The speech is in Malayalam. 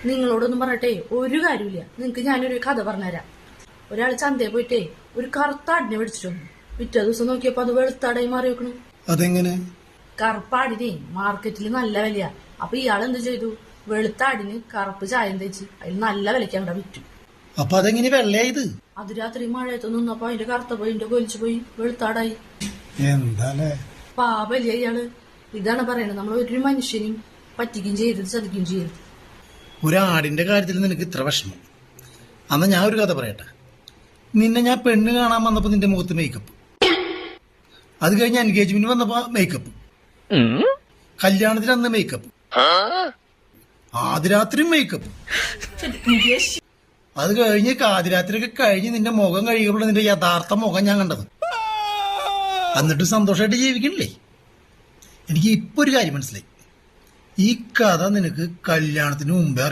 നിങ്ങളോടൊന്നും പറയട്ടെ ഒരു കാര്യമില്ല. നിങ്ങക്ക് ഞാനൊരു കഥ പറഞ്ഞുതരാം. ഒരാൾ ചന്തയിൽ പോയിട്ടേ ഒരു കറുത്ത ആടിനെ മേടിച്ചിട്ട് വന്നു. പിറ്റേ ദിവസം നോക്കിയപ്പോ അത് വെളുത്താടായി മാറി വെക്കണു. അതെങ്ങനെ? കറുപ്പാടിനെ മാർക്കറ്റിൽ നല്ല വിലയാ. അപ്പൊ ഇയാൾ എന്ത് ചെയ്തു? വെളുത്താടിന് കറുപ്പ് ചായം തേച്ച് അതിൽ നല്ല വിലയ്ക്ക് അവിടെ വിറ്റു. അപ്പൊ അതെങ്ങനെ വെള്ളയായത്? അത് രാത്രി മഴയത്ത് നിന്നപ്പോ അതിന്റെ കറുത്ത പോയി കൊലിച്ചു പോയി വെളുത്താടായി. എന്താലേ പാപല്ലേ ഇയാള്. ഇതാണ് പറയണത്, നമ്മൾ ഒരു മനുഷ്യനും പറ്റിക്കുകയും ചെയ്യരുത്, ചതിക്കുകയും ചെയ്യരുത്. ഒരാടിന്റെ കാര്യത്തിൽ നിനക്ക് ഇത്ര വിഷമം. അന്ന് ഞാൻ ഒരു കഥ പറയട്ടെ. നിന്നെ ഞാൻ പെണ്ണ് കാണാൻ വന്നപ്പോ നിന്റെ മുഖത്ത് മേക്കപ്പ്, അത് കഴിഞ്ഞ് എൻഗേജ്മെന്റ് വന്നപ്പോ മേക്കപ്പ്, കല്യാണത്തിന് അന്ന് മേക്കപ്പ്, ആദ്യരാത്രി മേക്കപ്പ്, അത് കഴിഞ്ഞ് ആദ്യരാത്രിയൊക്കെ കഴിഞ്ഞ് നിന്റെ മുഖം കഴിയുമ്പോൾ നിന്റെ യഥാർത്ഥ മുഖം ഞാൻ കണ്ടത്. എന്നിട്ട് സന്തോഷമായിട്ട് ജീവിക്കണില്ലേ? എനിക്ക് ഇപ്പൊ ഒരു കാര്യം മനസ്സിലായി. ഈ കഥ നിനക്ക് കല്യാണത്തിന് മുമ്പേ അറിയാം.